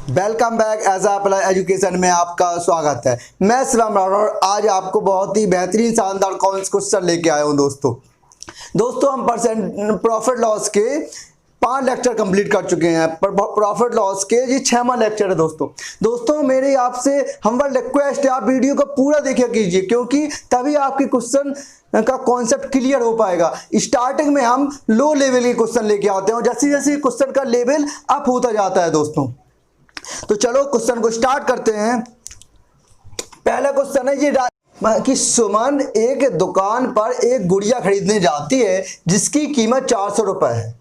Welcome back edge apply education में आपका स्वागत है। मैं शिवम राठौर आज आपको बहुत ही बेहतरीन शानदार क्वेश्चन लेके आया हूँ। दोस्तों हम प्रॉफिट लॉस के 5 लेक्चर कंप्लीट कर चुके हैं। प्रॉफिट लॉस के ये 6वां लेक्चर है। दोस्तों मेरी आपसे हम्बल रिक्वेस्ट है, आप वीडियो को पूरा देखा कीजिए क्योंकि तभी आपके क्वेश्चन का कॉन्सेप्ट क्लियर हो पाएगा। स्टार्टिंग में हम लो लेवल के क्वेश्चन लेके आते हैं और जैसे जैसे क्वेश्चन का लेवल अप होता जाता है दोस्तों। तो चलो क्वेश्चन को स्टार्ट करते हैं। पहला क्वेश्चन है ये कि सुमन एक दुकान पर एक गुड़िया खरीदने जाती है जिसकी कीमत 400 रुपए है।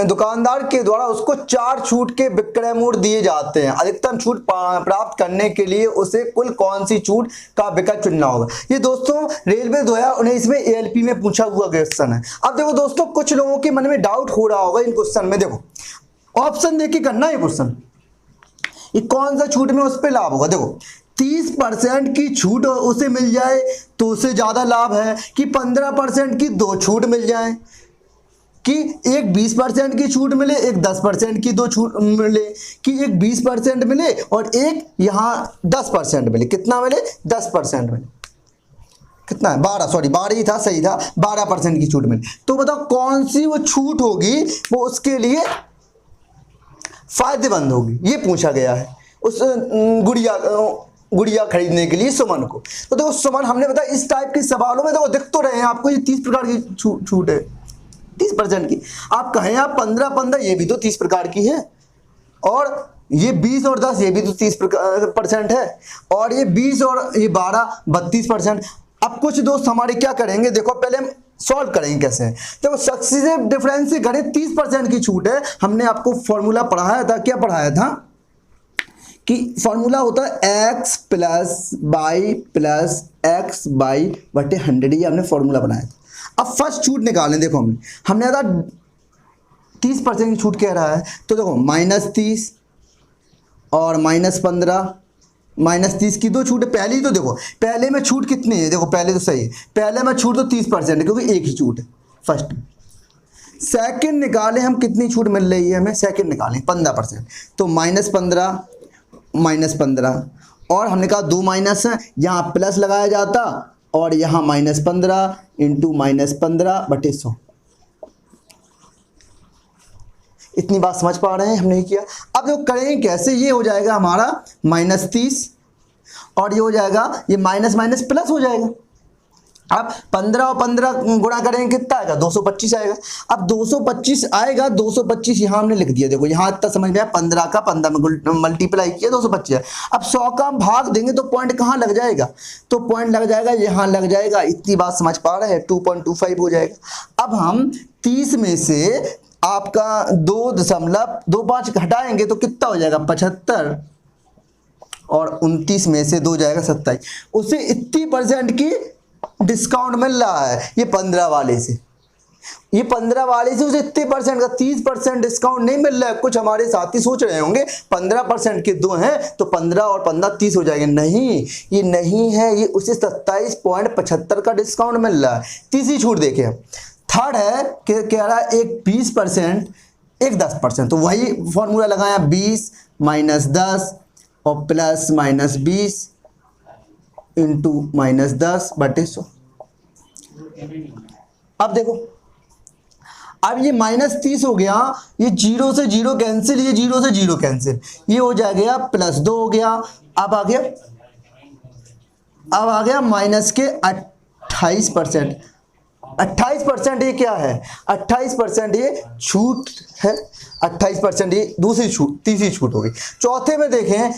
दुकानदार के द्वारा उसको 4 छूट के विक्रय मूल्य दिए जाते हैं। अधिकतम छूट प्राप्त करने के लिए उसे कुल कौन सी छूट का विकल्प चुनना होगा। ये दोस्तों रेलवे 2019 में ALP में पूछा हुआ क्वेश्चन है। अब देखो दोस्तों, कुछ लोगों के मन में डाउट हो रहा होगा इन क्वेश्चन में। देखो ऑप्शन देख के करना है क्वेश्चन, ये कौन सा छूट में उस पर लाभ होगा। देखो 30% की छूट उसे मिल जाए तो उसे ज्यादा लाभ है कि 15% की 2 छूट मिल जाए, कि एक 20% की छूट मिले, एक 10% की 2 छूट मिले, कि एक 20% मिले और एक यहाँ 10% मिले। कितना मिले? 10% मिले। कितना है? 12 ही था, सही था। 12% की छूट मिले। तो बताओ कौन सी वो छूट होगी वो उसके लिए फायदेमंद होगी, ये पूछा गया है उस गुड़िया खरीदने के लिए सुमन को। तो देखो सुमन, हमने बताया इस टाइप के सवालों में देखो दिख तो रहे हैं आपको, ये 30 प्रकार की छूट है 30% की। आप कहें आप 15 ये भी तो 30 प्रकार की है, और ये 20 और 10 ये भी तो 30% है, और ये 20 और ये 12 32%। अब कुछ दोस्त हमारे क्या करेंगे, देखो पहले हम सॉल्व करेंगे कैसे। देखो सक्सेसिव डिफरेंस से घरे 30% की छूट है। हमने आपको फॉर्मूला पढ़ाया था। क्या पढ़ाया था कि फॉर्मूला होता है x plus by plus x by बटे 100। ये हमने फॉर्मूला बनाया था। अब फर्स्ट छूट निकालें। देखो हमने था 30% की छूट कह रहा है, तो देखो -30 और -15 -30 की 2 छूट है। पहली तो देखो पहले में छूट कितनी है, देखो पहले तो सही है, पहले में छूट तो 30% है क्योंकि एक ही छूट है फर्स्ट में। सेकंड निकाले हम, कितनी छूट मिल रही है हमें, सेकंड निकालें 15%, तो -15 और हमने कहा 2 माइनस है, यहाँ प्लस लगाया जाता और यहाँ -15 इंटू -15 बटे 100। इतनी बात समझ पा रहे हैं? हम नहीं किया। अब जो करेंगे कैसे, ये हो जाएगा हमारा -30 और ये हो जाएगा, ये माइनस माइनस प्लस हो जाएगा। अब 15 और 15 गुणा करेंगे कितना आएगा, 225 आएगा। अब 225 आएगा, 225 यहाँ हमने लिख दिया। देखो यहाँ इतना समझ में आया, 15 का 15 में मल्टीप्लाई किया 225 है। अब 100 का हम भाग देंगे तो पॉइंट कहाँ लग जाएगा, तो पॉइंट लग जाएगा यहाँ लग जाएगा। इतनी बात समझ पा रहे हैं, 2.25 हो जाएगा। अब हम 30 में से आपका 2.25 हटाएंगे तो कितना हो जाएगा, 75, और 29 में से 2 जाएगा 27। उसे इतनी % की डिस्काउंट मिल रहा है ये 15 वाले से। ये 15 वाले से उसे इतने % का 30% डिस्काउंट नहीं मिल रहा है। कुछ हमारे साथी सोच रहे होंगे 15% के 2 हैं तो 15 और 15 30 हो जाएंगे। नहीं, ये नहीं है, ये उसे 27.75 का डिस्काउंट मिल रहा है। तीसरी छूट देखें, थर्ड है कि कह रहा है एक 20% एक 10%, तो वही फॉर्मूला लगाया 20 माइनस 10 और प्लस -20 इंटू -10 बटे 100। अब देखो, अब ये -30 हो गया, ये 0 से 0 कैंसिल, ये 0 से 0 कैंसिल, ये हो जाएगा +2 हो गया। अब आ गया माइनस के 28%। 28% ये क्या है, 28% ये छूट है। 28% ये दूसरी छूट, तीसरी छूट होगी। चौथे में देखें,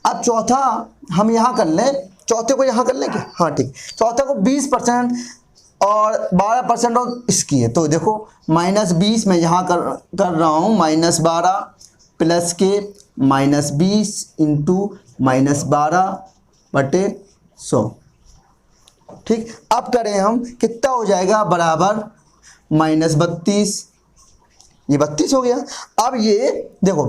अब चौथा हम यहाँ कर लें, चौथे को यहाँ कर लें क्या, हाँ ठीक। चौथे को 20% और 12% और इसकी है, तो देखो -20 मैं यहाँ कर रहा हूँ, -12 प्लस के -20 इंटू -12 बटे 100। ठीक, अब करें हम, कितना हो जाएगा, बराबर -32, ये 32 हो गया। अब ये देखो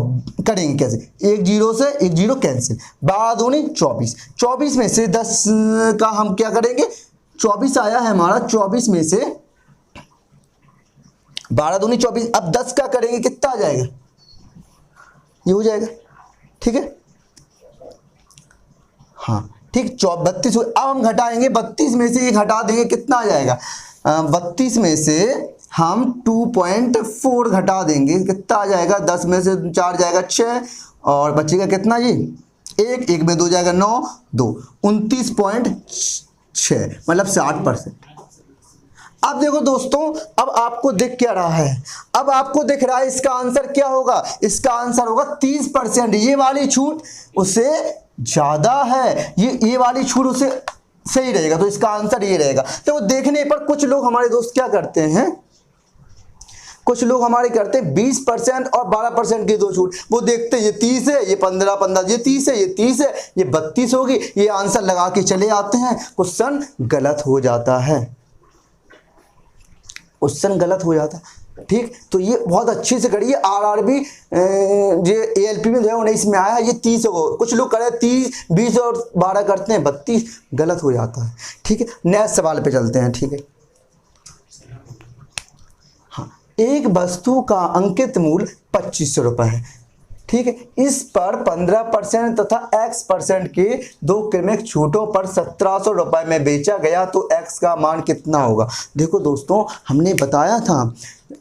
करेंगे कैसे, एक 0 से एक 0 कैंसिल, 12 दूनी 24, 24 में से 10 का हम क्या करेंगे, 24 आया है हमारा, 24 में से 12 दूनी 24, अब 10 का करेंगे कितना आ जाएगा, ये हो जाएगा, ठीक है। हाँ ठीक, 32। अब हम घटाएंगे 32 में से ये घटा देंगे, कितना आ जाएगा, 32 में से हम 2.4 घटा देंगे, कितना आ जाएगा, 10 में से 4 जाएगा 6 और बचेगा कितना जी, 1 में 2 जाएगा 9, 2 29.6 मतलब 60%। अब देखो दोस्तों, अब आपको दिख क्या रहा है, अब आपको दिख रहा है इसका आंसर क्या होगा, इसका आंसर होगा 30%। ये वाली छूट उससे ज्यादा है, ये वाली छूट उससे सही रहेगा, तो इसका आंसर ये रहेगा। तो देखने पर कुछ लोग हमारे दोस्त क्या करते हैं, कुछ लोग हमारे करते हैं 20% और 12% की दो छूट, वो देखते हैं ये 30 है, ये 15, ये 30 है, ये 30 है, ये 32 होगी, ये आंसर लगा के चले आते हैं, क्वेश्चन गलत हो जाता है, क्वेश्चन गलत हो जाता है। ठीक, तो ये बहुत अच्छे से करिए। आरआरबी जो एएलपी में जो है 19 में आया है, ये 30 हो, कुछ लोग करे 30, 20 और 12 करते हैं, 32 गलत हो जाता है। ठीक है, नेक्स्ट सवाल पे चलते हैं। ठीक है, हाँ, एक वस्तु का अंकित मूल्य 2500 रुपये है। ठीक है, इस पर 15% तथा x% के 2 क्रमिक छूटों पर 1700 रुपये में बेचा गया, तो x का मान कितना होगा। देखो दोस्तों, हमने बताया था,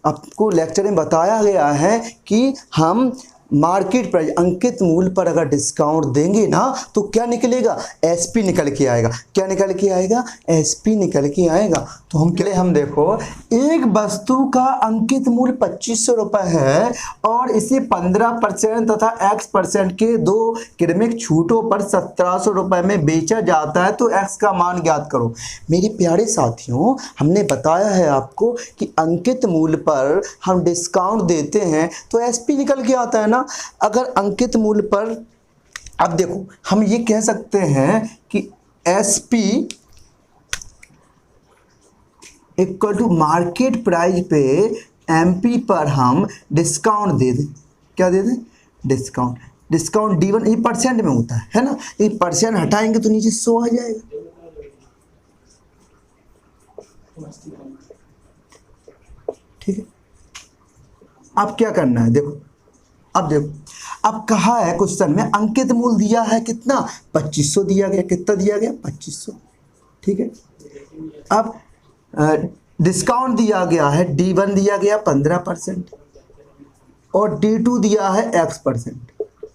आपको लेक्चर में बताया गया है कि हम मार्केट प्राइस अंकित मूल्य पर अगर डिस्काउंट देंगे ना, तो क्या निकलेगा, एसपी निकल के आएगा। क्या निकल के आएगा, एसपी निकल के आएगा। तो हम देखो, एक वस्तु का अंकित मूल्य 2500 रुपये है और इसे 15% तथा x% के 2 क्रमिक छूटों पर 1700 रुपये में बेचा जाता है, तो x का मान ज्ञात करो। मेरे प्यारे साथियों, हमने बताया है आपको कि अंकित मूल्य पर हम डिस्काउंट देते हैं तो एसपी निकल के आता है ना। अगर अंकित मूल्य पर, अब देखो, हम ये कह सकते हैं कि SP equal to market price पे एमपी पर हम डिस्काउंट दे दें। क्या दे दें, डिस्काउंट। डिस्काउंट D1 ये परसेंट में होता है ना, ये परसेंट हटाएंगे तो नीचे 100 आ जाएगा। ठीक है, अब क्या करना है, देखो, अब देखो, अब कहा है क्वेश्चन में अंकित मूल्य दिया है कितना, 2500 दिया गया, कितना दिया गया, 2500। ठीक है, अब डिस्काउंट दिया गया है, D1 दिया गया 15% और D2 दिया है x%।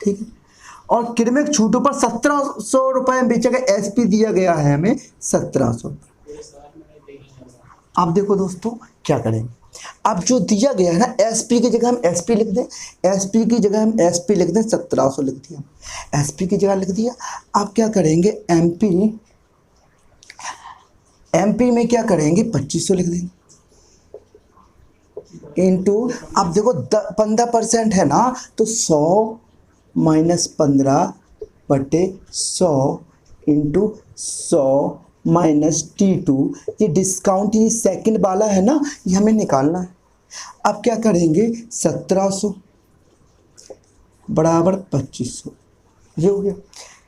ठीक है, और क्रमिक छूटों पर 1700 रुपये में बेचा गया, एसपी दिया गया है हमें 1700। अब देखो दोस्तों, क्या करेंगे, अब जो दिया गया है ना, एसपी की जगह हम एसपी लिख दें, एसपी की जगह हम एसपी लिख दें, 1700 लिख दिया, एसपी की जगह लिख दिया। अब क्या करेंगे, एमपी में क्या करेंगे, 2500 लिख देंगे इनटू, अब देखो 15% है ना, तो 100 माइनस 15/100 इंटू 100 माइनस T2। ये डिस्काउंट, ये सेकंड वाला है ना, ये हमें निकालना है। अब क्या करेंगे, 1700 बराबर 2500, ये हो गया,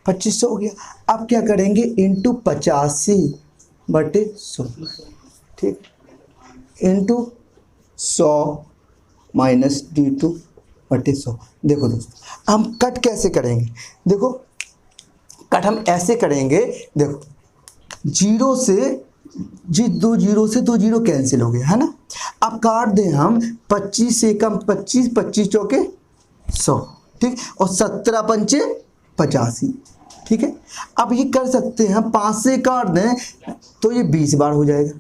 2500 हो गया। अब क्या करेंगे, इंटू 85/100, ठीक, इंटू 100 माइनस D2/100। देखो दोस्तों, हम कट कैसे करेंगे, देखो कट हम ऐसे करेंगे, देखो 0 से जी, 2 0 से 2 0 कैंसिल हो गया है ना। अब काट दें हम 25 से कम 25, 25 चौके 100, ठीक, और 17 पंचे 85। ठीक है, अब ये कर सकते हैं हम 5 से काट दें तो ये 20 बार हो जाएगा।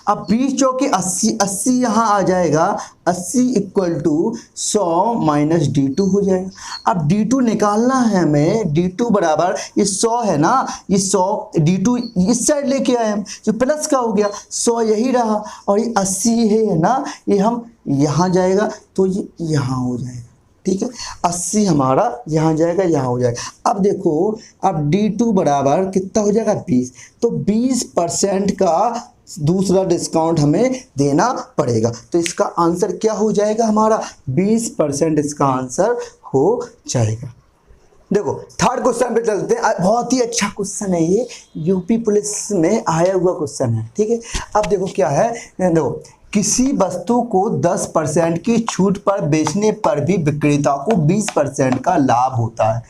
अब 20 चौके 80, 80 यहाँ आ जाएगा, 80 इक्वल टू 100 माइनस D2 हो जाएगा। अब D2 निकालना है हमें, D2 बराबर, ये 100 है ना, ये 100 D2 इस साइड लेके आए हम, जो प्लस का हो गया, 100 यही रहा, और ये 80 है ना, ये हम यहाँ जाएगा तो ये यहाँ हो जाएगा। ठीक है, 80 हमारा यहाँ जाएगा, यहाँ हो जाएगा। अब देखो, अब D2 बराबर कितना हो जाएगा, 20, तो 20% का दूसरा डिस्काउंट हमें देना पड़ेगा। तो इसका आंसर क्या हो जाएगा हमारा, 20% इसका आंसर हो जाएगा। देखो थर्ड क्वेश्चन पे चलते हैं। बहुत ही अच्छा क्वेश्चन है ये, यूपी पुलिस में आया हुआ क्वेश्चन है। ठीक है, अब देखो क्या है, देखो किसी वस्तु को 10% की छूट पर बेचने पर भी विक्रेता को 20% का लाभ होता है।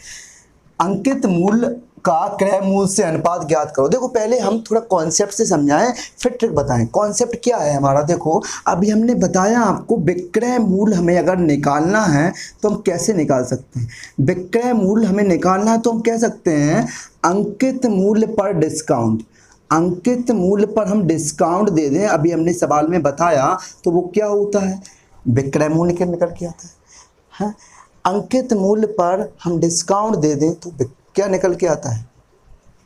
अंकित मूल्य का क्रय मूल्य से अनुपात ज्ञात करो। देखो पहले हम थोड़ा कॉन्सेप्ट से समझाएं फिर ट्रिक बताएं। कॉन्सेप्ट क्या है हमारा, देखो अभी हमने बताया आपको विक्रय मूल्य हमें अगर निकालना है तो हम कैसे निकाल सकते हैं। विक्रय मूल्य हमें निकालना है तो हम कह सकते हैं अंकित मूल्य पर डिस्काउंट। अंकित मूल्य पर हम डिस्काउंट दे दें, अभी हमने सवाल में बताया, तो वो क्या होता है, विक्रय मूल्य निकल के आता है। हाँ, अंकित मूल्य पर हम डिस्काउंट दे दें तो क्या निकल के आता है,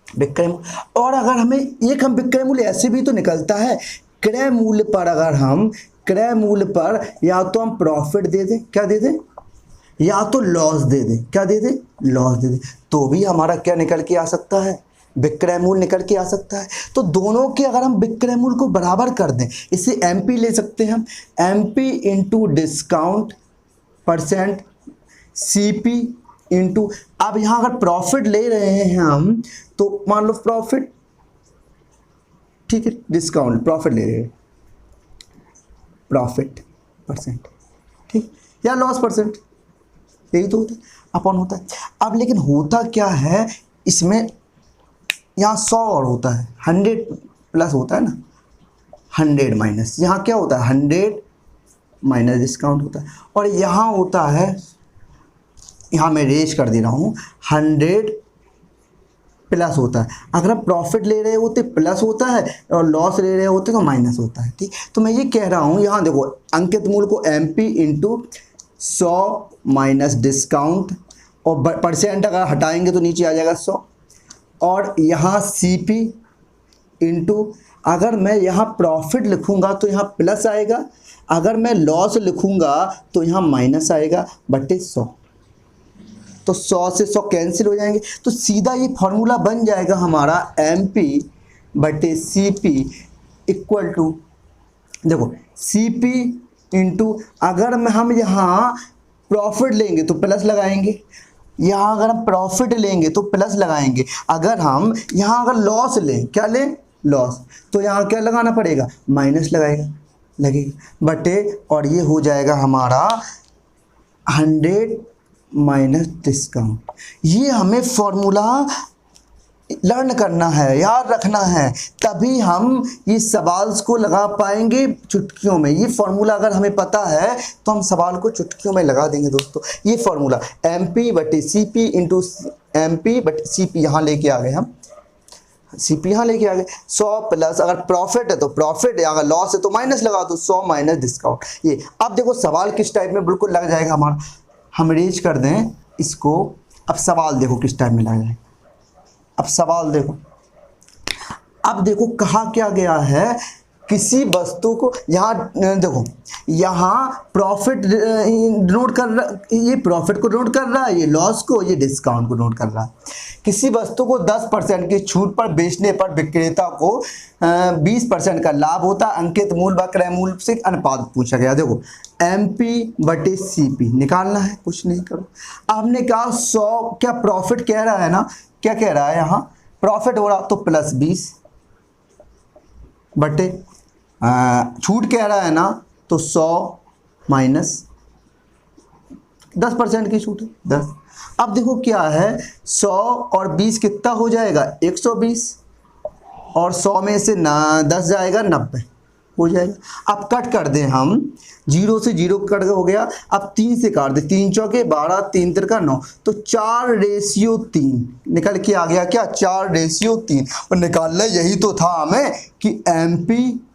विक्रय मूल्य। और अगर हमें एक हम विक्रय मूल्य ऐसे भी तो निकलता है, क्रय मूल्य पर अगर हम क्रय मूल्य पर या तो हम प्रॉफिट दे दें, क्या दे दें, या तो लॉस दे दें, क्या दे दें, लॉस दे दें, तो भी हमारा क्या निकल के आ सकता है, विक्रय मूल्य निकल के आ सकता है। तो दोनों के अगर हम विक्रय मूल्य को बराबर कर दें, इसे एमपी ले सकते हैं हम, MP into discount percent CP into, अब यहाँ अगर प्रॉफिट ले रहे हैं हम तो मान लो प्रॉफिट, ठीक है, डिस्काउंट प्रॉफिट ले रहे हैं, प्रॉफिट परसेंट, ठीक, या लॉस परसेंट, यही तो होता है, अपॉन होता है। अब लेकिन होता क्या है इसमें, यहाँ 100 और होता है, 100 प्लस होता है ना, 100 माइनस, यहाँ क्या होता है 100 माइनस डिस्काउंट होता है, और यहाँ होता है, यहाँ मैं रेज कर दे रहा हूँ, 100 प्लस होता है। अगर हम प्रॉफिट ले रहे होते प्लस होता है और लॉस ले रहे होते तो माइनस होता है, ठीक। तो मैं ये कह रहा हूँ, यहाँ देखो अंकित मूल्य को एमपी इंटू 100 माइनस डिस्काउंट, और परसेंट अगर हटाएंगे तो नीचे आ जाएगा 100, और यहाँ सीपी इंटू, अगर मैं यहाँ प्रॉफिट लिखूँगा तो यहाँ प्लस आएगा, अगर मैं लॉस लिखूँगा तो यहाँ माइनस आएगा, बटे 100, तो 100 से 100 कैंसिल हो जाएंगे, तो सीधा ये फॉर्मूला बन जाएगा हमारा एमपी बटे सीपी इक्वल टू, देखो सीपी इंटू, अगर हम यहाँ प्रॉफिट लेंगे तो प्लस लगाएंगे, यहाँ अगर हम प्रॉफिट लेंगे तो प्लस लगाएंगे, अगर हम यहाँ अगर लॉस लें, क्या लें, लॉस, तो यहाँ क्या लगाना पड़ेगा, माइनस लगेगा, बटे, और ये हो जाएगा हमारा 100 माइनस डिस्काउंट। ये हमें फॉर्मूला लर्न करना है, याद रखना है, तभी हम ये सवाल को लगा पाएंगे चुटकियों में। ये फॉर्मूला अगर हमें पता है तो हम सवाल को चुटकियों में लगा देंगे दोस्तों। ये फॉर्मूला एमपी बटे सीपी इंटू एमपी बटे सीपी, यहाँ लेके आ गए हम, सीपी यहाँ लेके आ गए, 100 प्लस, अगर प्रॉफिट है तो प्रॉफिट है, अगर लॉस है तो माइनस लगा दो, 100 माइनस डिस्काउंट। ये अब देखो सवाल किस टाइप में बिल्कुल लग जाएगा हमारा, हम रेज कर दें इसको, अब सवाल देखो किस टाइप में लग जाएगा। अब सवाल देखो, अब देखो कहा क्या गया है, किसी वस्तु को, यहाँ देखो यहाँ प्रॉफिट नोट कर रहा, ये प्रॉफिट को नोट कर रहा है, ये लॉस को, ये डिस्काउंट को नोट कर रहा है। किसी वस्तु को 10% की छूट पर बेचने पर विक्रेता को 20% का लाभ होता है, अंकित मूल्य व क्रय मूल्य से अनुपात पूछा गया। देखो एमपी बटे सीपी निकालना है, कुछ नहीं करो। हमने कहा 100, क्या प्रॉफिट कह रहा है ना, क्या कह रहा है यहाँ, प्रॉफिट हो रहा तो प्लस 20 बटे छूट कह रहा है ना तो 100 माइनस 10% की छूट है 10। अब देखो क्या है, 100 और 20 कितना हो जाएगा 120, और 100 में से 10 जाएगा 90 हो जाएगा। अब कट कर दें हम, 0 से 0 कट हो गया, अब 3 से काट दे, 3 चौके 12, 3 तिरका 9, तो 4:3 निकल के आ गया, क्या 4:3। और निकालना यही तो था हमें कि एमपी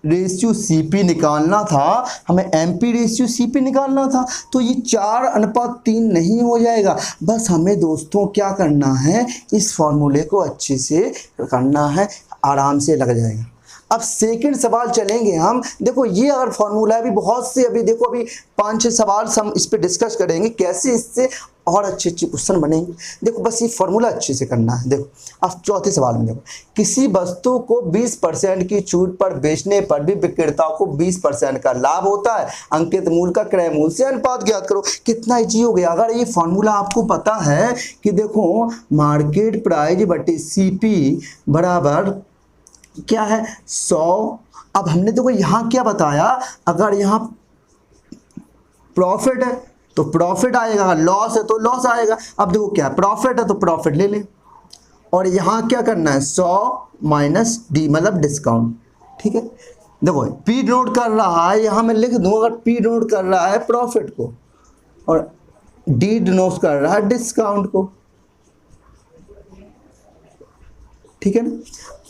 रेशियो सीपी निकालना था, हमें एमपी रेशियो सीपी निकालना था। तो ये 4:3 नहीं हो जाएगा, बस हमें दोस्तों क्या करना है, इस फॉर्मूले को अच्छे से करना है, आराम से लग जाएगा। अब सेकंड सवाल चलेंगे हम, देखो ये अगर फॉर्मूला भी बहुत से, अभी देखो अभी 5-6 सवाल हम इस पे डिस्कस करेंगे, कैसे इससे और अच्छे क्वेश्चन बनेंगे। देखो बस ये फॉर्मूला अच्छे से करना है। देखो अब चौथे सवाल में देखो, किसी वस्तु को 20% की छूट पर बेचने पर भी विक्रेता को 20% का लाभ होता है, अंकित मूल्य का क्रय मूल्य से अनुपात ज्ञात करो। कितना इजी हो गया अगर ये फॉर्मूला आपको पता है कि देखो मार्केट प्राइस बटे सीपी बराबर क्या है 100 अब हमने देखो यहाँ क्या बताया, अगर यहाँ प्रॉफिट है तो प्रॉफिट आएगा, अगर लॉस है तो लॉस आएगा। अब देखो क्या प्रॉफिट है तो प्रॉफिट ले लें, और यहाँ क्या करना है 100 माइनस डी मतलब डिस्काउंट। ठीक है, देखो पी नोट कर रहा है, यहाँ मैं लिख दूँ, अगर पी नोट कर रहा है प्रॉफिट को और डी डिनोट कर रहा है डिस्काउंट को। ठीक है ना।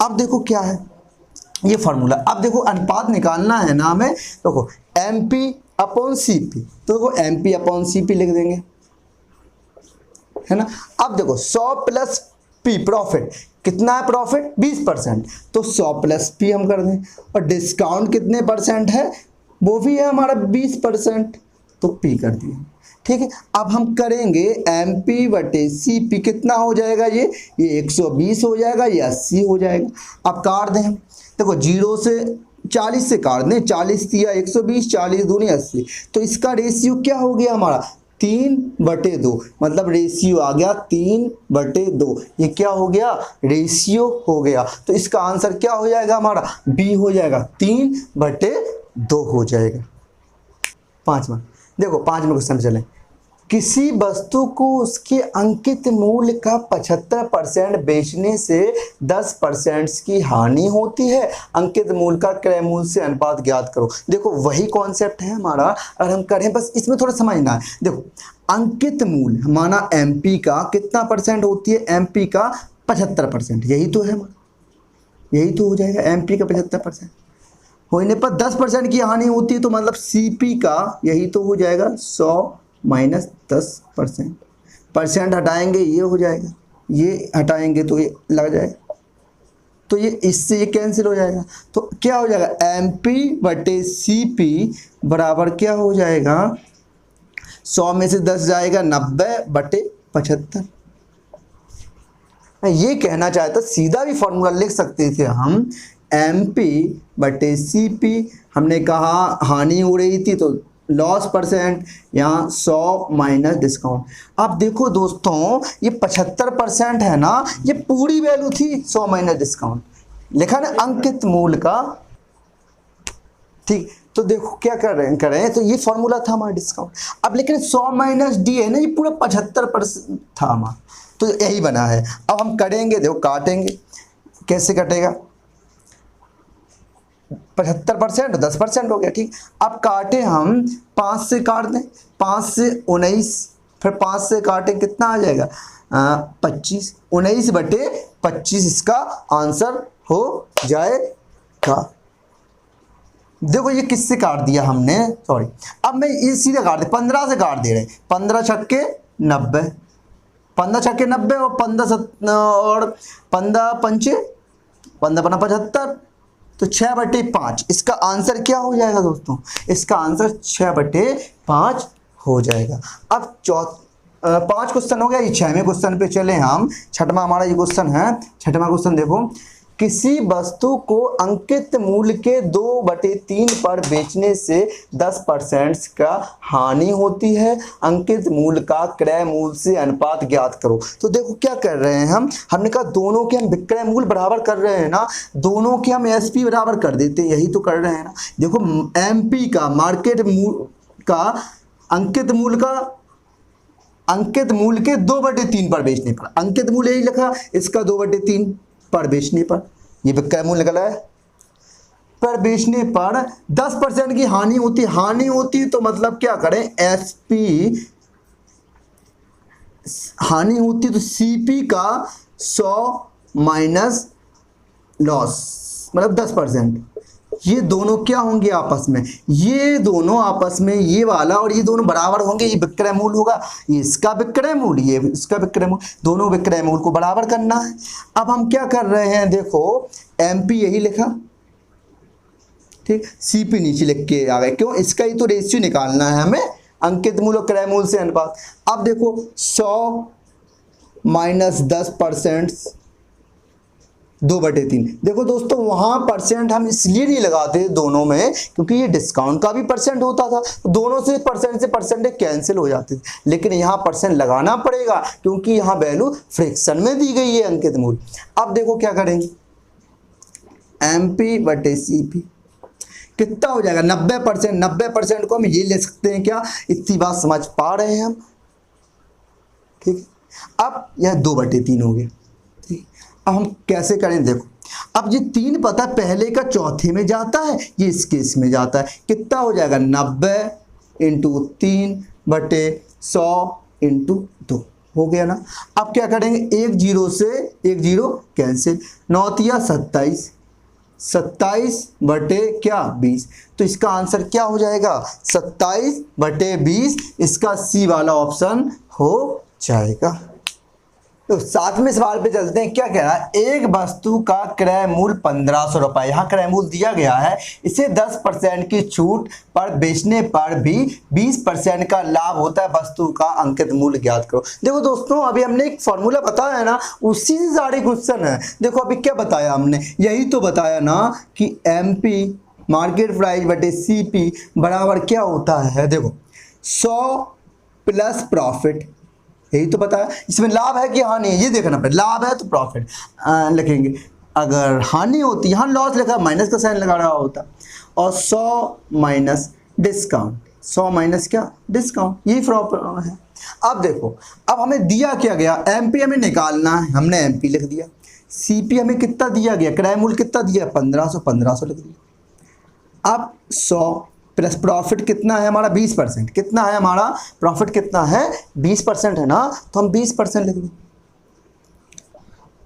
अब देखो क्या है ये फॉर्मूला, अब देखो अनुपात निकालना है ना हमें, देखो M P upon C P, तो देखो M P upon C P लिख देंगे, है ना। अब देखो 100 प्लस पी प्रॉफिट, कितना है प्रॉफिट 20%, तो 100 प्लस पी हम कर दें, और डिस्काउंट कितने परसेंट है, वो भी है हमारा 20%, तो पी कर दिए। ठीक है, अब हम करेंगे एम पी बटे सी पी, कितना हो जाएगा ये 120 हो जाएगा, ये 80 हो जाएगा। अब काट दें, देखो 0 से 40 से काट दें, 40 दिया 120, 40 दूनी 80, तो इसका रेशियो क्या हो गया हमारा 3/2, मतलब रेशियो आ गया 3/2। ये क्या हो गया रेशियो हो गया, तो इसका आंसर क्या हो जाएगा हमारा बी हो जाएगा, 3/2 हो जाएगा। 5वां देखो, 5वें क्वेश्चन चलें। किसी वस्तु को उसके अंकित मूल्य का 75% बेचने से 10% की हानि होती है, अंकित मूल्य का क्रय मूल्य से अनुपात ज्ञात करो। देखो वही कॉन्सेप्ट है हमारा, अगर हम करें बस इसमें थोड़ा समझना है। देखो अंकित मूल्य हमारा एमपी का कितना परसेंट होती है, एमपी का 75%, यही तो है हमारा, यही तो हो जाएगा एमपी का 75%। होने पर 10% की हानि होती है, तो मतलब सीपी का यही तो हो जाएगा 100 माइनस 10%, परसेंट हटाएंगे ये हो जाएगा, ये हटाएंगे तो ये लग जाएगा, तो ये इससे ये कैंसिल हो जाएगा, तो क्या हो जाएगा एम पी बटे सी पी बराबर क्या हो जाएगा, 100 में से 10 जाएगा 90/75। ये कहना चाहता, सीधा भी फॉर्मूला लिख सकते थे हम, एम पी बटे सी पी, हमने कहा हानि हो रही थी तो लॉस परसेंट, यहाँ 100 माइनस डिस्काउंट। अब देखो दोस्तों ये 75% है ना, ये पूरी वैल्यू थी 100 माइनस डिस्काउंट, लिखा ना अंकित मूल्य का। ठीक, तो देखो क्या करें तो ये फॉर्मूला था हमारा डिस्काउंट। अब लेकिन 100 माइनस डी है ना, ये पूरा 75% था हमारा, तो यही बना है। अब हम करेंगे, देखो काटेंगे, कैसे कटेगा 75% 10% हो गया। ठीक, अब काटे हम 5 से काट दें, 5 से 19, फिर 5 से काटें कितना आ जाएगा 25, 19/25 इसका आंसर हो जाएगा। देखो ये किससे काट दिया हमने, सॉरी, अब मैं ये सीधे काट दे, 15 से काट दे रहे, 15 छक्के 90, 15 छक्के 90 और 15 पंचे 75, तो 6/5, इसका आंसर क्या हो जाएगा दोस्तों, इसका आंसर 6/5 हो जाएगा। अब 5 क्वेश्चन हो गया, ये 6वें क्वेश्चन पे चले हम। छठवां हमारा ये क्वेश्चन है। छठवां क्वेश्चन देखो, किसी वस्तु को अंकित मूल्य के 2/3 पर बेचने से 10% का हानि होती है, अंकित मूल्य का क्रय मूल्य से अनुपात ज्ञात करो। तो देखो क्या कर रहे हैं हमने कहा दोनों के हम विक्रय मूल्य बराबर कर रहे हैं ना, दोनों के हम एसपी बराबर कर देते हैं, यही तो कर रहे हैं ना। देखो एमपी का मार्केट मूल्य का अंकित मूल्य के 2/3 पर बेचने पर, अंकित मूल्य यही लिखा, इसका 2/3 पर बेचने पर, ये विक्रय मूल्य निकला है, पर बेचने पर 10% की हानि होती तो मतलब क्या करें, एसपी हानि होती तो सीपी का 100 माइनस लॉस मतलब 10%, ये दोनों क्या होंगे आपस में, ये दोनों आपस में, ये वाला और ये दोनों बराबर होंगे, ये विक्रय मूल्य होगा, ये इसका विक्रय मूल्य, ये इसका विक्रय मूल्य, दोनों विक्रय मूल्य को बराबर करना है। अब हम क्या कर रहे हैं, देखो एमपी यही लिखा, ठीक, सीपी नीचे लिख के आ गए, क्यों, इसका ही तो रेशियो निकालना है हमें, अंकित मूल्य और क्रय मूल्य से अनुपात। अब देखो 100 माइनस 10% 2/3, देखो दोस्तों वहां परसेंट हम इसलिए नहीं लगाते दोनों में, क्योंकि ये डिस्काउंट का भी परसेंट होता था, दोनों से परसेंट कैंसिल हो जाते थे, लेकिन यहाँ परसेंट लगाना पड़ेगा क्योंकि यहाँ वैल्यू फ्रैक्शन में दी गई है अंकित मूल्य। अब देखो क्या करेंगे, एमपी बटे सीपी, कितना हो जाएगा 90%। 90% को हम ये ले सकते हैं क्या, इतनी बात समझ पा रहे हैं हम, ठीक है। अब यह 2/3 हो गया, ठीक। अब हम कैसे करें, देखो अब ये 3 पता पहले का चौथे में जाता है, ये इसके इसमें जाता है, कितना हो जाएगा 90 इंटू 3/100 इंटू 2 हो गया ना। अब क्या करेंगे, एक जीरो से एक जीरो कैंसिल, 9 27, 27/20, तो इसका आंसर क्या हो जाएगा 27/20, इसका सी वाला ऑप्शन हो जाएगा। तो 7वें सवाल पे चलते हैं। क्या कह रहा है, एक वस्तु का क्रय मूल्य 1500 रुपए, यहाँ क्रय मूल्य दिया गया है, इसे 10% की छूट पर बेचने पर भी 20% का लाभ होता है, वस्तु का अंकित मूल्य ज्ञात करो। देखो दोस्तों, अभी हमने एक फॉर्मूला बताया है ना, उसी से सारे क्वेश्चन है। देखो अभी क्या बताया हमने, यही तो बताया ना कि MP मार्केट प्राइस बटे CP बराबर क्या होता है। देखो 100 प्लस प्रॉफिट, यही तो बताया। इसमें लाभ है कि हानि है ये देखना पड़ेगा, लाभ है तो प्रॉफिट लिखेंगे, अगर हानि होती यहाँ लॉस लिखा माइनस का साइन लगा रहा होता, और 100 माइनस डिस्काउंट, 100 माइनस क्या डिस्काउंट, यही प्रॉफिट है। अब देखो, अब हमें दिया क्या गया, MP हमें निकालना है, हमने MP लिख दिया। CP हमें कितना दिया गया, क्रय मूल्य कितना दिया 1500 लिख दिया। अब 100 प्लस प्रॉफिट कितना है हमारा 20%, कितना है हमारा प्रॉफिट, कितना है 20% है ना, तो हम 20% लिख दें।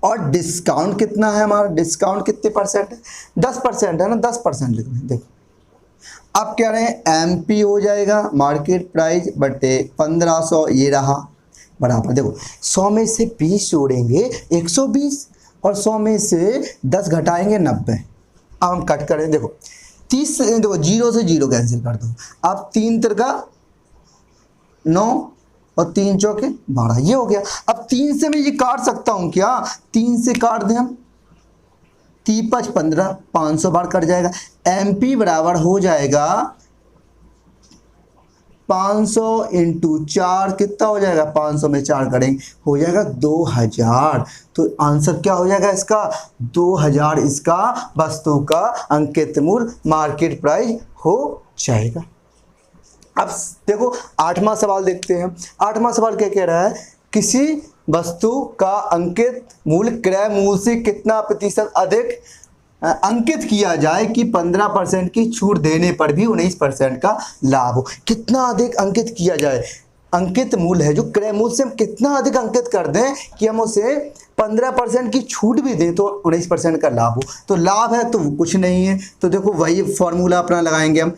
और डिस्काउंट कितना है हमारा, डिस्काउंट कितने परसेंट है 10% है ना, 10% लिख दें। देखो अब क्या रहे हैं, MP हो जाएगा मार्केट प्राइस बटे 1500, ये रहा बराबर। देखो 100 में से 20 जोड़ेंगे 120, और 100 में से 10 घटाएंगे 90। अब हम कट करें, देखो 30 से देखो 0 से 0 कैंसिल कर दो। अब 3 तिरका 9 और 3 चौके 12, ये हो गया। अब 3 से मैं ये काट सकता हूँ क्या, 3 से काट दें हम, 3 5 15, 500 बार कट जाएगा। MP बराबर हो जाएगा 500 इंटू 4, कितना हो जाएगा 500 में 4 करेंगे हो जाएगा 2000। तो आंसर क्या हो जाएगा इसका 2000, इसका वस्तु का अंकित मूल्य मार्केट प्राइस हो जाएगा। अब देखो 8वां सवाल देखते हैं। 8वां सवाल क्या कह रहा है, किसी वस्तु का अंकित मूल्य क्रय मूल्य से कितना प्रतिशत अधिक अंकित किया जाए कि 15% की छूट देने पर भी 19% का लाभ हो। कितना अधिक अंकित किया जाए, अंकित मूल्य है जो क्रय मूल्य से हम कितना अधिक अंकित कर दें कि हम उसे 15% की छूट भी दें तो 19% का लाभ हो। तो लाभ है तो कुछ नहीं है, तो देखो वही फॉर्मूला अपना लगाएंगे हम।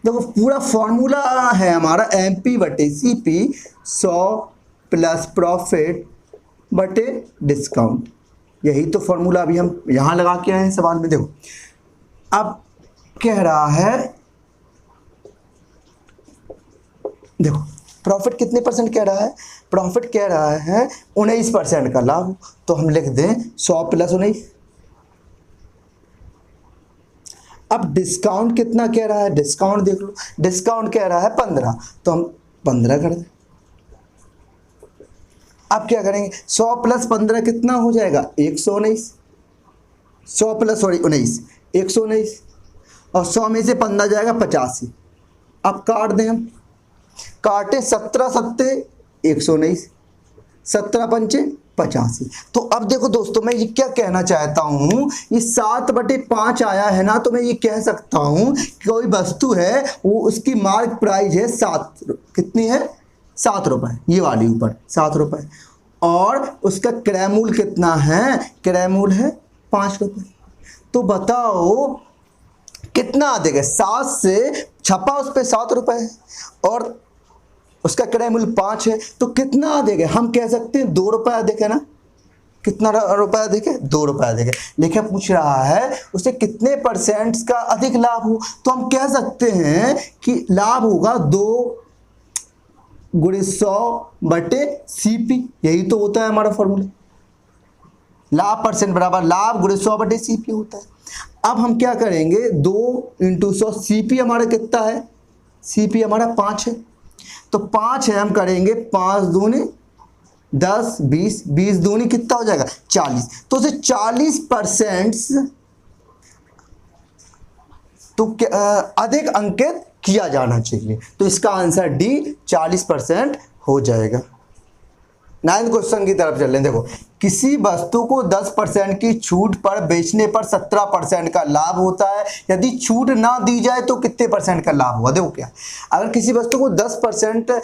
देखो पूरा फॉर्मूला है हमारा MP बटे CP 100 प्लस प्रॉफिट बटे डिस्काउंट, यही तो फॉर्मूला अभी हम यहाँ लगा के आए हैं सवाल में। देखो अब कह रहा है, देखो प्रॉफिट कितने परसेंट कह रहा है, प्रॉफिट कह रहा है 19% का लाभ, तो हम लिख दें 100 प्लस 19। अब डिस्काउंट कितना कह रहा है, डिस्काउंट देख लो, डिस्काउंट कह रहा है 15, तो हम 15 कर दें। अब क्या करेंगे, 100 प्लस 15 कितना हो जाएगा 119, 100 प्लस 19 119, और 100 में से 15 जाएगा 85। अब काट दें हम, काटे 17 सत्ते 119, 17 पंचे 85। तो अब देखो दोस्तों, मैं ये क्या कहना चाहता हूँ, ये 7/5 आया है ना, तो मैं ये कह सकता हूँ कोई वस्तु है वो उसकी मार्क प्राइस है 7, कितनी है 7 रुपये, ये वाली ऊपर 7 रुपये, और उसका क्रय मूल्य कितना है, क्रय मूल्य है 5 रुपये। तो बताओ कितना अधिक है, 7 से छपा उस पर 7 रुपये है और उसका क्रय मूल्य 5 है, तो कितना अधिक है, हम कह सकते हैं 2 रुपये अधिक है ना। कितना रुपया अधिक है, 2 रुपये अधिक है। लेकिन पूछ रहा है उसे कितने परसेंट का अधिक लाभ हो, तो हम कह सकते हैं कि लाभ होगा 2 गुणे 100 बटे CP, यही तो होता है हमारा फॉर्मूला, लाभ परसेंट बराबर लाभ गुणे 100 बटे CP होता है। अब हम क्या करेंगे, 2 इंटू 100, CP हमारा कितना है, CP हमारा 5 है, तो 5 है, हम करेंगे 5 दूनी 10 20, 20 दूनी कितना हो जाएगा 40, तो उसे 40% तो अधिक अंकित किया जाना चाहिए। तो इसका आंसर डी 40% हो जाएगा। 9th क्वेश्चन की तरफ चलें। देखो, किसी वस्तु को 10% की छूट पर बेचने पर 17% का लाभ होता है, यदि छूट ना दी जाए तो कितने परसेंट का लाभ होगा। देखो क्या, अगर किसी वस्तु को 10%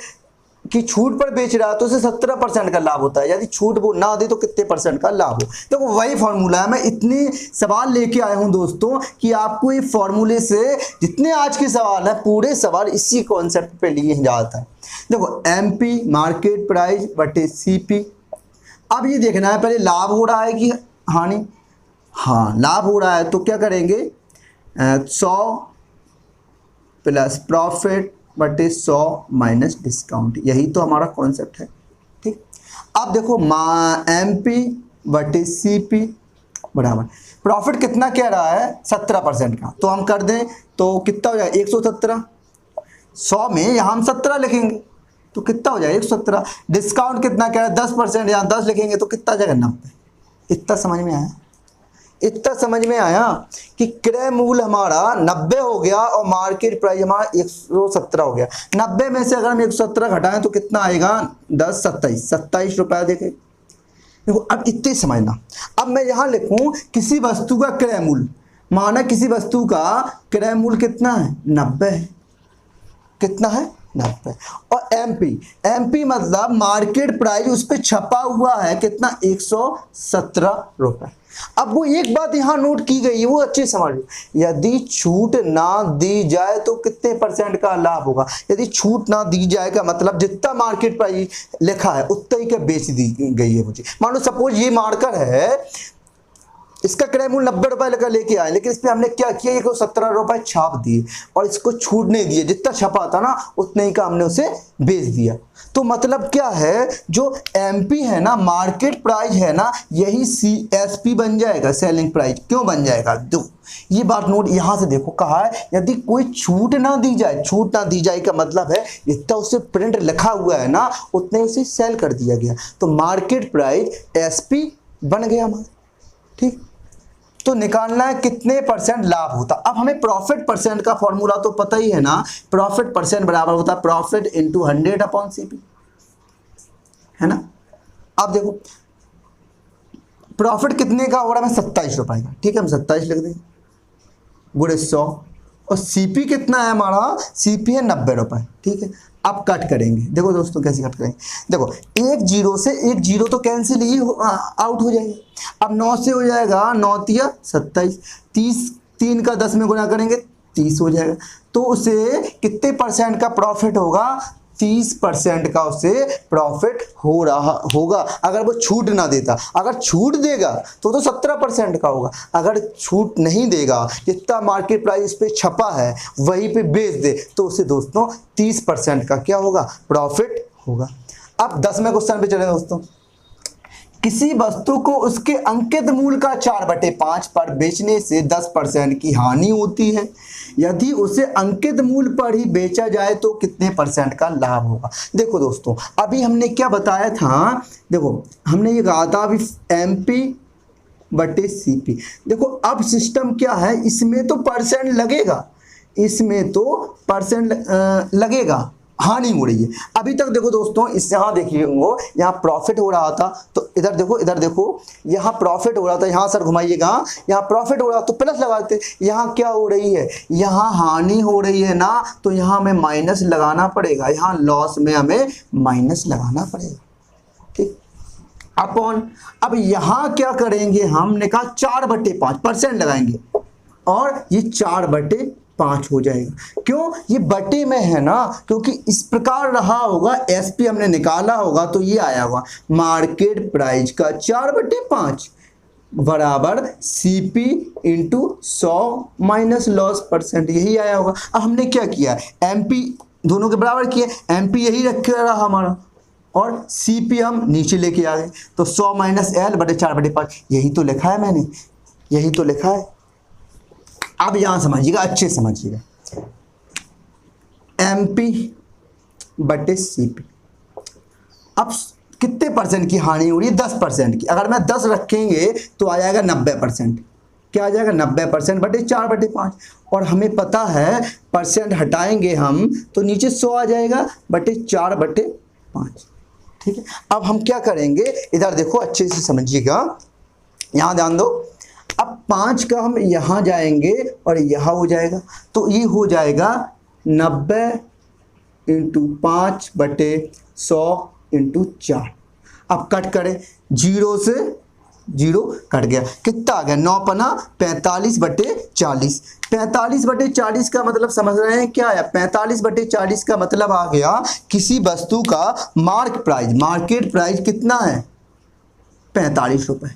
की छूट पर बेच रहा है तो उसे 17% का लाभ होता है, यदि छूट वो ना दे तो कितने परसेंट का लाभ हो। देखो वही फॉर्मूला है। मैं इतने सवाल लेके आया हूं दोस्तों कि आपको ये फॉर्मूले से जितने आज के सवाल है पूरे सवाल इसी कॉन्सेप्ट पे लिए जाता है। देखो एमपी मार्केट प्राइस बटे सीपी। अब ये देखना है पहले लाभ हो रहा है कि हानि। हाँ लाभ हो रहा है तो क्या करेंगे, 100 प्लस प्रॉफिट बटे 100 माइनस डिस्काउंट। यही तो हमारा कॉन्सेप्ट है। ठीक, अब देखो एमपी बटे सीपी बराबर प्रॉफिट कितना कह रहा है 17% का, तो हम कर दें तो कितना हो जाएगा 117। 100 में यहाँ हम 17 लिखेंगे तो कितना हो जाएगा 117। डिस्काउंट कितना कह रहा है 10%, यहाँ 10 लिखेंगे तो कितना जाएगा 90। इतना समझ में आया, इतना समझ में आया कि क्रय मूल्य हमारा 90 हो गया और मार्केट प्राइस हमारा 117 हो गया। 90 में से अगर हम 117 घटाएं तो कितना आएगा 10 27 रुपया देखे। देखो अब इतने समझना। अब मैं यहाँ लिखूं किसी वस्तु का क्रय मूल्य, माना किसी वस्तु का क्रय मूल्य कितना है 90 है, कितना है 90। और एमपी मतलब मार्केट प्राइस उस पर छपा हुआ है कितना 117 रुपए। अब वो एक बात यहां नोट की गई है वो अच्छे समझ लो, यदि छूट ना दी जाए तो कितने परसेंट का लाभ होगा। यदि छूट ना दी जाए का मतलब जितना मार्केट प्राइस लिखा है उतना ही का बेच दी गई है मुझे। मान लो सपोज ये मार्कर है, इसका क्रय मूल्य 90 रुपए लेकर लेके आए, लेकिन इसमें हमने क्या किया 117 रुपए छाप दिए और इसको छूट नहीं दिए, जितना छपा था ना उतने ही का हमने उसे बेच दिया। तो मतलब क्या है, जो एमपी है ना मार्केट प्राइस है ना, यही सीएसपी बन जाएगा सेलिंग प्राइस। क्यों बन जाएगा, दो ये बात नोट यहां से देखो, कहा है यदि कोई छूट ना दी जाए, छूट ना दी जाए का मतलब है जितना उसे प्रिंट लिखा हुआ है ना उतने उसे सेल कर दिया गया, तो मार्केट प्राइस एसपी बन गया हमारा। ठीक, तो निकालना है कितने परसेंट लाभ होता। अब हमें प्रॉफिट परसेंट का फॉर्मूला तो पता ही है ना, प्रॉफिट परसेंट बराबर होता है प्रॉफिट इंटू 100 अपॉन सीपी, है ना। अब देखो प्रॉफिट कितने का हो रहा है, 27 रुपए का। ठीक है, हम 27 लिख देंगे गुणे 100। और सीपी कितना है हमारा, सीपी है 90 रुपए। ठीक है, अब कट करेंगे। देखो दोस्तों कैसे कट करेंगे, देखो एक जीरो से एक जीरो तो कैंसिल ही आउट हो जाएंगे। अब 9 से हो जाएगा 9 तिया 27, 30 3 का 10 में गुना करेंगे 30 हो जाएगा। तो उसे कितने परसेंट का प्रॉफिट होगा, 30% का उसे प्रॉफिट हो रहा होगा अगर वो छूट ना देता। अगर छूट देगा तो 17% का होगा, अगर छूट नहीं देगा जितना मार्केट प्राइस पे छपा है वहीं पे बेच दे तो उसे दोस्तों 30% का क्या होगा, प्रॉफिट होगा। अब 10वें क्वेश्चन पे चले दोस्तों। किसी वस्तु को उसके अंकित मूल्य का 4/5 पर बेचने से 10% की हानि होती है, यदि उसे अंकित मूल्य पर ही बेचा जाए तो कितने परसेंट का लाभ होगा। देखो दोस्तों अभी हमने क्या बताया था, देखो हमने ये कहा था अभी एमपी बटे सीपी। देखो अब सिस्टम क्या है, इसमें तो परसेंट लगेगा, इसमें तो परसेंट लगेगा, हानि हो रही है। अभी तक देखो दोस्तों इस यहाँ देखिए वो यहाँ प्रॉफिट हो रहा था, तो इधर देखो इधर देखो यहाँ प्रॉफिट हो रहा था, यहाँ सर घुमाइएगा, यहाँ प्रॉफिट हो रहा तो प्लस लगाते, यहाँ क्या हो रही है, यहाँ हानि हो रही है ना, तो यहाँ हमें माइनस लगाना पड़ेगा, यहाँ लॉस में हमें माइनस लगाना पड़ेगा। ठीक, अपॉन अब यहाँ क्या करेंगे, हमने कहा 4/5 परसेंट लगाएंगे और ये 4/5 हो जाएगा। क्यों, ये बटे में है ना, क्योंकि इस प्रकार रहा होगा, एसपी हमने निकाला होगा तो ये आया होगा मार्केट प्राइस का 4/5 बराबर CP into 100 minus loss percent, यही आया होगा। अब हमने क्या किया, एमपी दोनों के बराबर किए, एमपी यही रखे रहा हमारा और सीपी हम नीचे लेके आ गए, तो 100 माइनस एल बटे 4/5, यही तो लिखा है मैंने, यही तो लिखा है। अब यहां समझिएगा, अच्छे समझिएगा, एमपी बटे सीपी। अब कितने परसेंट की हानि हो रही है, 10% की। अगर मैं 10 रखेंगे तो आ जाएगा 90%। क्या आ जाएगा 90% बटे 4/5। और हमें पता है परसेंट हटाएंगे हम तो नीचे 100 आ जाएगा बटे 4/5। ठीक है, अब हम क्या करेंगे, इधर देखो अच्छे से समझिएगा, यहाँ ध्यान दो। अब 5 का हम यहाँ जाएंगे और यहाँ हो जाएगा, तो ये हो जाएगा 90 × 5/100 × 4। अब कट करें, 0 से 0 कट गया, कितना आ गया 9 पना 45/40। 45/40 का मतलब समझ रहे हैं क्या है? 45/40 का मतलब आ गया किसी वस्तु का मार्केट प्राइस कितना है 45 रुपए।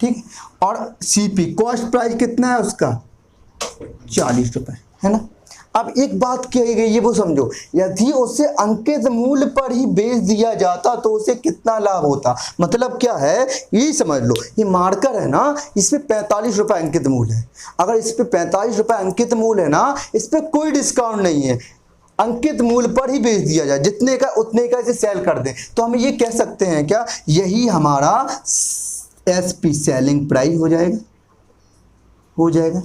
ठीक, और सीपी कॉस्ट प्राइस कितना है उसका 40 रुपए, है ना। अब एक बात कही गई है वो समझो, यदि उसे अंकित मूल्य पर ही बेच दिया जाता तो उसे कितना लाभ होता। मतलब क्या है, ये समझ लो, ये मार्कर है ना, इस पे 45 रुपए अंकित मूल्य है। अगर इस पे 45 रुपए अंकित मूल्य है ना, इस पे कोई डिस्काउंट नहीं है, अंकित मूल्य पर ही बेच दिया जाए, जितने का उतने का इसे सेल कर दें, तो हम ये कह सकते हैं क्या, यही हमारा एसपी सेलिंग प्राइस हो जाएगा।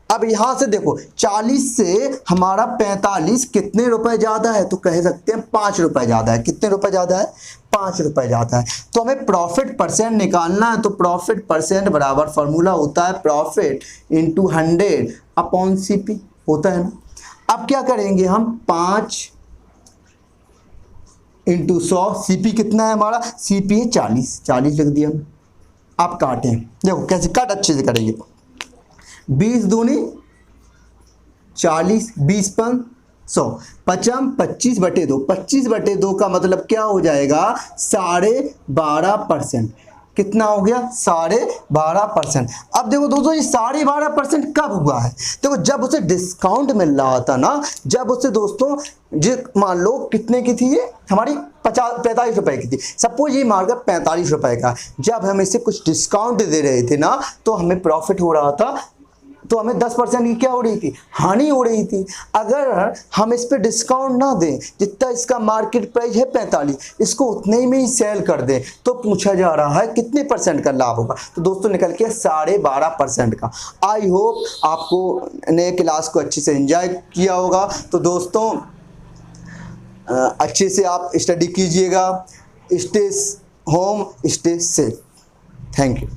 अब यहां से देखो 40 से हमारा 45 कितने रुपए ज्यादा है, तो कह सकते हैं 5 रुपए ज्यादा है। कितने रुपए ज्यादा है 5 रुपए ज्यादा है। तो हमें प्रॉफिट परसेंट निकालना है, तो प्रॉफिट परसेंट बराबर फॉर्मूला होता है प्रॉफिट इंटू 100 अपॉन सीपी होता है ना। अब क्या करेंगे हम 5 × 100, सीपी कितना है हमारा, सीपी है 40 लिख दिया हमने। आप काटें, देखो कैसे काट अच्छे से करेंगे, 20 दूनी 40, 20 × 100, 25/2। 25/2 का मतलब क्या हो जाएगा 12.5%। कितना हो गया 12.5%। अब देखो दोस्तों, ये 12.5% कब हुआ है, देखो जब उसे डिस्काउंट मिल रहा था ना, जब उसे दोस्तों जो मान लो कितने की थी, ये हमारी 45 रुपए की थी, सपोज ये मार्कर 45 रुपए का, जब हम इसे कुछ डिस्काउंट दे रहे थे ना, तो हमें प्रॉफिट हो रहा था, तो हमें 10% की क्या हो रही थी, हानि हो रही थी। अगर हम इस पे डिस्काउंट ना दें, जितना इसका मार्केट प्राइस है 45, इसको उतने में ही सेल कर दें, तो पूछा जा रहा है कितने परसेंट का लाभ होगा, तो दोस्तों निकल के 12.5% का। आई होप आपको नए क्लास को अच्छे से एंजॉय किया होगा। तो दोस्तों अच्छे से आप स्टडी कीजिएगा, stay home, stay safe. Thank you.